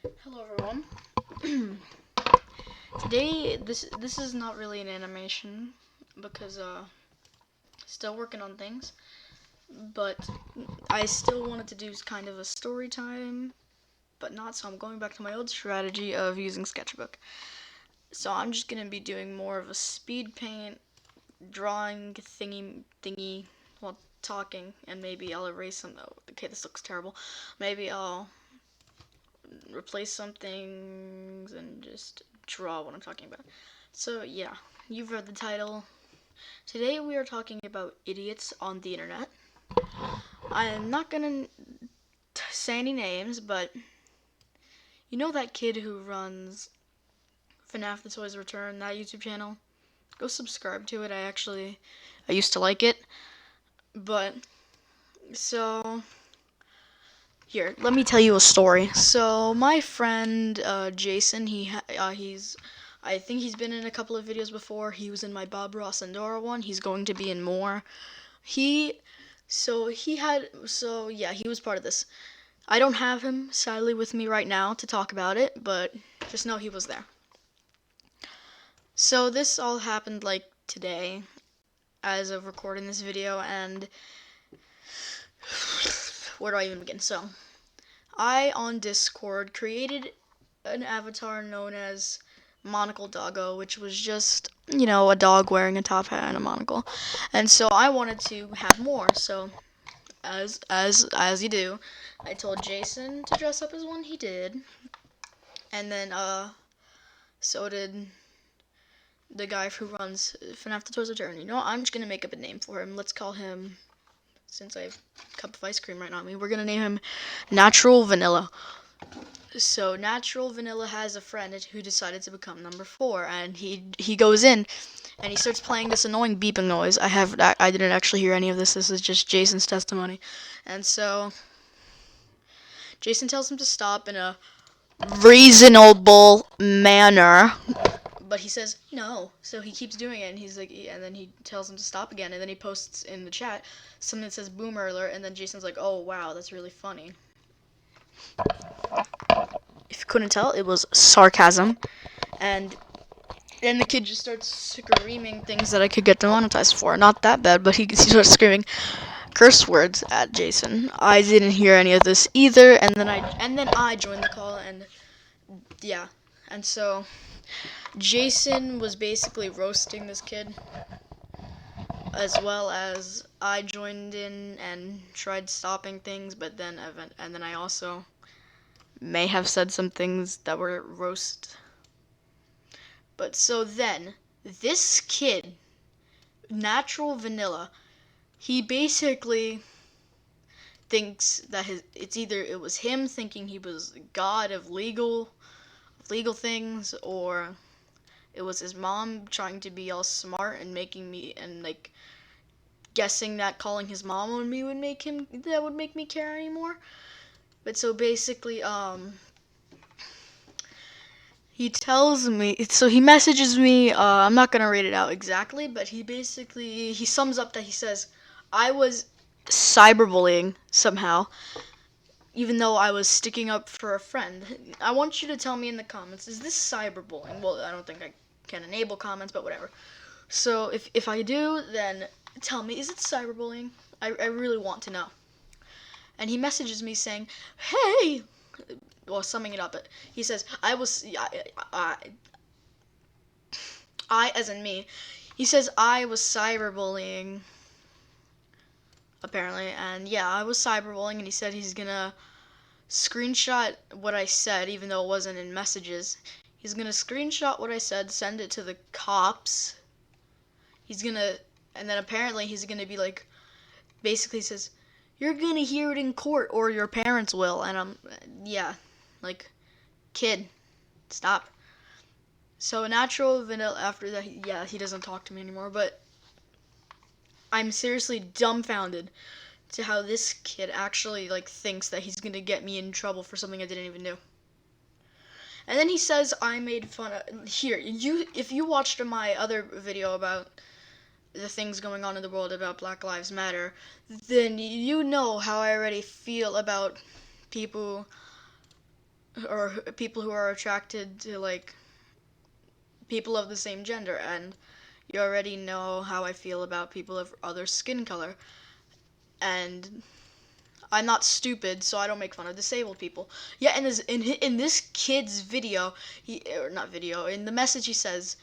Hello everyone. Today this is not really an animation because still working on things, but I still wanted to do kind of a story time, but not, so I'm going back to my old strategy of using Sketchbook. So I'm just gonna be doing more of a speed paint drawing thingy while talking, and maybe I'll erase some. Oh, okay, this looks terrible. Maybe I'll replace some things and just draw what I'm talking about. So yeah, you've read the title. Today we are talking about idiots on the internet. I'm not gonna say any names, but you know that kid who runs FNAF The Toys Return, that YouTube channel? Go subscribe to it. I used to like it, but so here, let me tell you a story. So my friend Jason, I think he's been in a couple of videos before. He was in my Bob Ross and Dora one. He's going to be in more. He, he was part of this. I don't have him sadly with me right now to talk about it, but just know he was there. So this all happened like today, as of recording this video, and where do I even begin? So I, on Discord, created an avatar known as Monocle Doggo, which was just, a dog wearing a top hat and a monocle. And so I wanted to have more. So as you do, I told Jason to dress up as one. He did. And then so did the guy who runs FNAF The Toys Return. You know what? I'm just gonna make up a name for him. Let's call him, since I have a cup of ice cream right now on me, we're gonna name him Natural Vanilla. So Natural Vanilla has a friend who decided to become number 4, and he goes in and he starts playing this annoying beeping noise. I didn't actually hear any of this. This is just Jason's testimony. And so Jason tells him to stop in a reasonable manner, but he says no. So he keeps doing it, and he's like, and then he tells him to stop again, and then he posts in the chat something that says "boomer alert," and then Jason's like, "Oh wow, that's really funny." If you couldn't tell, it was sarcasm, and then the kid just starts screaming things that I could get demonetized for. Not that bad, but he starts screaming curse words at Jason. I didn't hear any of this either, and then I joined the call, and yeah, and so Jason was basically roasting this kid, as well as I joined in and tried stopping things, but then I also may have said some things that were roast. But so then this kid, Natural Vanilla, he basically thinks that it was him thinking he was god of legal things, or it was his mom trying to be all smart and making me, and like guessing that calling his mom on me would make me care anymore. But so basically he messages me, I'm not gonna read it out exactly, but he sums up that he says I was cyberbullying somehow, even though I was sticking up for a friend. I want you to tell me in the comments, is this cyberbullying? Well, I don't think I can enable comments, but whatever. So if I do, then tell me, is it cyberbullying? I really want to know. And he messages me saying, "Hey," well, summing it up, he says, I as in me. He says I was cyberbullying, apparently, and yeah, I was cyberbullying, and he said he's gonna screenshot what I said, even though it wasn't in messages. He's gonna screenshot what I said, send it to the cops. He's gonna, and then apparently he's gonna be like, basically says, "You're gonna hear it in court, or your parents will." And yeah, like, kid, stop. So Natural Vanilla, after that, yeah, he doesn't talk to me anymore, but I'm seriously dumbfounded to how this kid actually, like, thinks that he's gonna get me in trouble for something I didn't even do. And then he says I made fun of, here, if you watched my other video about the things going on in the world about Black Lives Matter, then you know how I already feel about people or people who are attracted to like people of the same gender, and you already know how I feel about people of other skin color. And I'm not stupid, so I don't make fun of disabled people. Yeah, in this kid's video, or not video, in the message he says,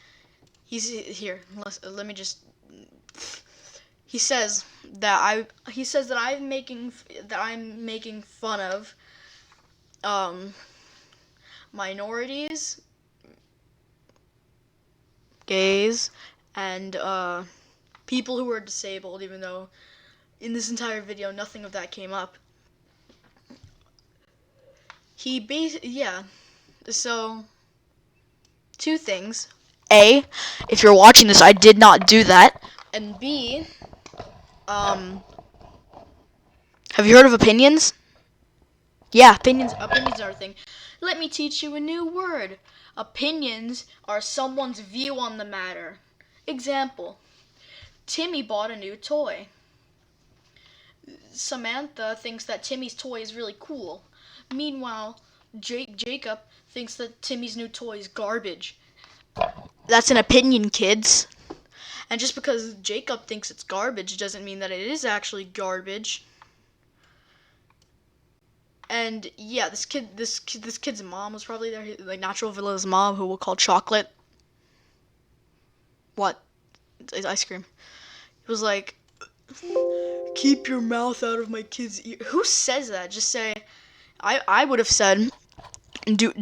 he's here. Let me just. He says that I'm making fun of minorities, gays, and people who are disabled, even though in this entire video nothing of that came up. Yeah. So, two things. A, if you're watching this, I did not do that. And B, have you heard of opinions? Yeah, opinions are a thing. Let me teach you a new word. Opinions are someone's view on the matter. Example, Timmy bought a new toy. Samantha thinks that Timmy's toy is really cool. Meanwhile, Jacob thinks that Timmy's new toy is garbage. That's an opinion, kids. And just because Jacob thinks it's garbage doesn't mean that it is actually garbage. And yeah, this kid's mom was probably there, like Natural Villa's mom, who we'll call Chocolate. What? It's ice cream. It was like, keep your mouth out of my kid's ear. Who says that? Just say, I would have said,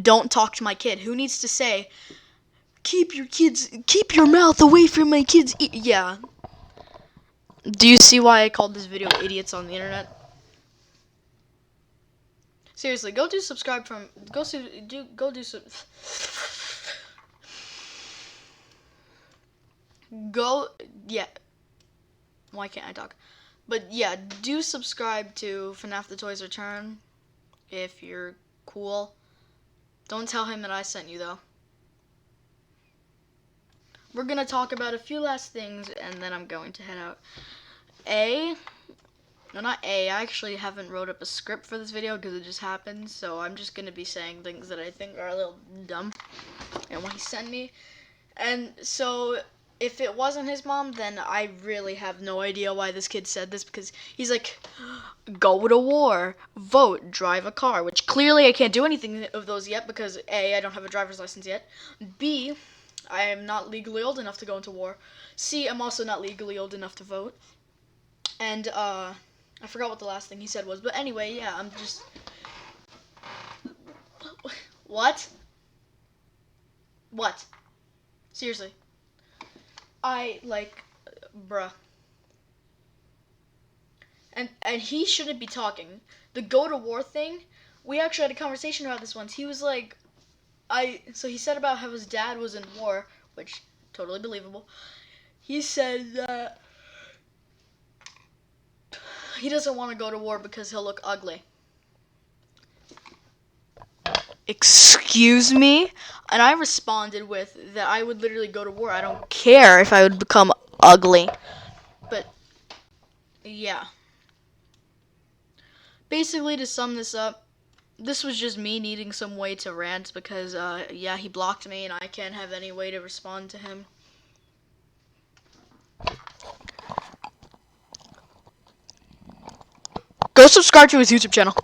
don't talk to my kid. Who needs to say, keep your mouth away from my kid's ear? Yeah. Do you see why I called this video idiots on the internet? Seriously, go do subscribe from yeah. Why can't I talk? But yeah, do subscribe to FNAF the Toys Return if you're cool. Don't tell him that I sent you though. We're gonna talk about a few last things and then I'm going to head out. I actually haven't wrote up a script for this video because it just happened, so I'm just gonna be saying things that I think are a little dumb and what he sent me. And so if it wasn't his mom, then I really have no idea why this kid said this, because he's like, go to war, vote, drive a car, which clearly I can't do anything of those yet because A, I don't have a driver's license yet, B, I am not legally old enough to go into war, C, I'm also not legally old enough to vote, and I forgot what the last thing he said was, but anyway, yeah, I'm just... What? What? Seriously. Bruh. And he shouldn't be talking. The go to war thing, we actually had a conversation about this once. He was like, so he said about how his dad was in war, which, totally believable. He said that he doesn't want to go to war because he'll look ugly. Excuse me? And I responded with that I would literally go to war. I don't care if I would become ugly. But, yeah. Basically, to sum this up, this was just me needing some way to rant because, yeah, he blocked me and I can't have any way to respond to him. Go subscribe to his YouTube channel.